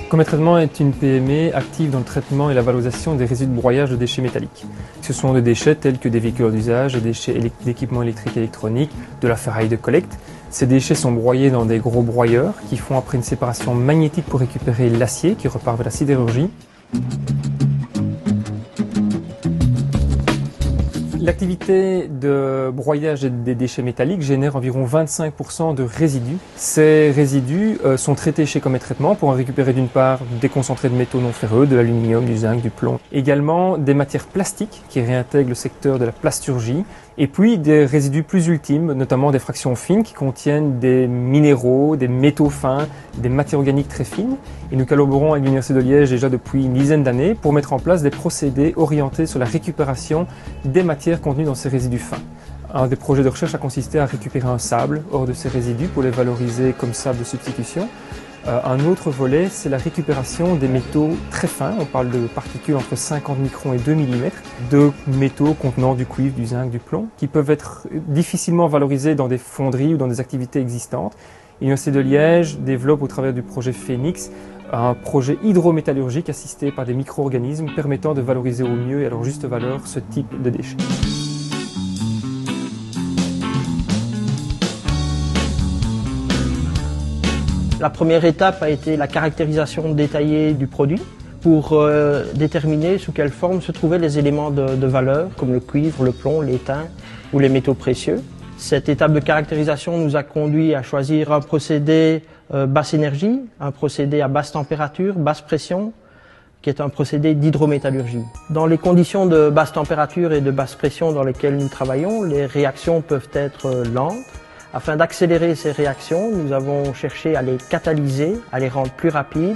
Comet Traitement est une PME active dans le traitement et la valorisation des résidus de broyage de déchets métalliques. Ce sont des déchets tels que des véhicules d'usage, des déchets d'équipements électriques et électroniques, de la ferraille de collecte. Ces déchets sont broyés dans des gros broyeurs qui font après une séparation magnétique pour récupérer l'acier qui repart vers la sidérurgie. L'activité de broyage des déchets métalliques génère environ 25% de résidus. Ces résidus sont traités chez Comet Traitement pour en récupérer d'une part des concentrés de métaux non ferreux, de l'aluminium, du zinc, du plomb. Également des matières plastiques qui réintègrent le secteur de la plasturgie. Et puis des résidus plus ultimes, notamment des fractions fines qui contiennent des minéraux, des métaux fins, des matières organiques très fines. Et nous collaborons avec l'Université de Liège déjà depuis une dizaine d'années pour mettre en place des procédés orientés sur la récupération des matières contenues dans ces résidus fins. Un des projets de recherche a consisté à récupérer un sable hors de ces résidus pour les valoriser comme sable de substitution. Un autre volet, c'est la récupération des métaux très fins. On parle de particules entre 50 microns et 2 mm, de métaux contenant du cuivre, du zinc, du plomb, qui peuvent être difficilement valorisés dans des fonderies ou dans des activités existantes. L'Université de Liège développe au travers du projet Phoenix un projet hydrométallurgique assisté par des micro-organismes permettant de valoriser au mieux et à leur juste valeur ce type de déchets. La première étape a été la caractérisation détaillée du produit pour déterminer sous quelle forme se trouvaient les éléments de valeur comme le cuivre, le plomb, l'étain ou les métaux précieux. Cette étape de caractérisation nous a conduit à choisir un procédé basse énergie, un procédé à basse température, basse pression, qui est un procédé d'hydrométallurgie. Dans les conditions de basse température et de basse pression dans lesquelles nous travaillons, les réactions peuvent être lentes. Afin d'accélérer ces réactions, nous avons cherché à les catalyser, à les rendre plus rapides.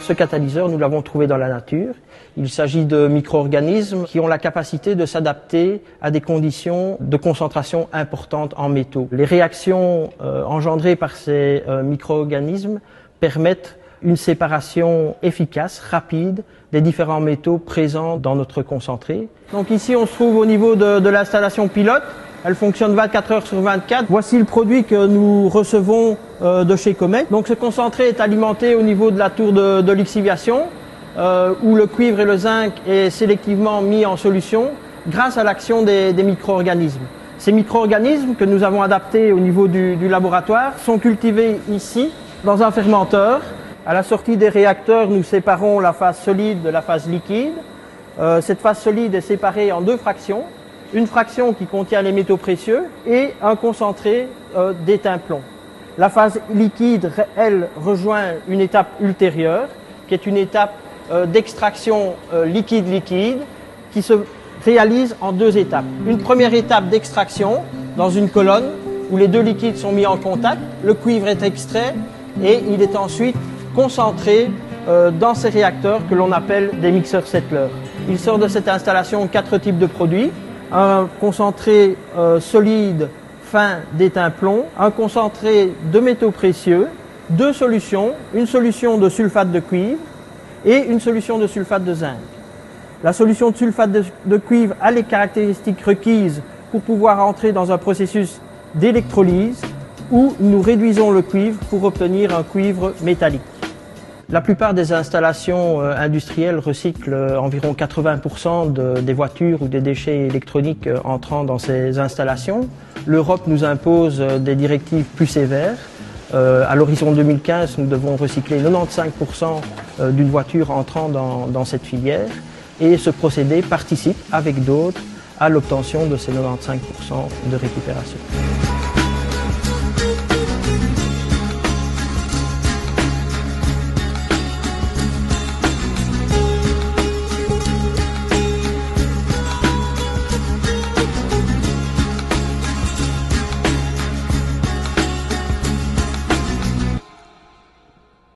Ce catalyseur, nous l'avons trouvé dans la nature. Il s'agit de micro-organismes qui ont la capacité de s'adapter à des conditions de concentration importantes en métaux. Les réactions engendrées par ces micro-organismes permettent une séparation efficace, rapide, des différents métaux présents dans notre concentré. Donc ici, on se trouve au niveau de l'installation pilote. Elle fonctionne 24 heures sur 24. Voici le produit que nous recevons de chez Comet. Donc ce concentré est alimenté au niveau de la tour de lixiviation, où le cuivre et le zinc est sélectivement mis en solution grâce à l'action des micro-organismes. Ces micro-organismes que nous avons adaptés au niveau du laboratoire sont cultivés ici dans un fermenteur. À la sortie des réacteurs, nous séparons la phase solide de la phase liquide. Cette phase solide est séparée en deux fractions. Une fraction qui contient les métaux précieux et un concentré d'étain plomb. La phase liquide, elle, rejoint une étape ultérieure, qui est une étape d'extraction liquide-liquide, qui se réalise en deux étapes. Une première étape d'extraction dans une colonne où les deux liquides sont mis en contact, le cuivre est extrait et il est ensuite concentré dans ces réacteurs que l'on appelle des mixeurs Settler. Il sort de cette installation 4 types de produits. Un concentré solide fin d'étain plomb, un concentré de métaux précieux, deux solutions, une solution de sulfate de cuivre et une solution de sulfate de zinc. La solution de sulfate de cuivre a les caractéristiques requises pour pouvoir entrer dans un processus d'électrolyse où nous réduisons le cuivre pour obtenir un cuivre métallique. La plupart des installations industrielles recyclent environ 80% des voitures ou des déchets électroniques entrant dans ces installations. L'Europe nous impose des directives plus sévères. À l'horizon 2015, nous devons recycler 95% d'une voiture entrant dans cette filière et ce procédé participe avec d'autres à l'obtention de ces 95% de récupération.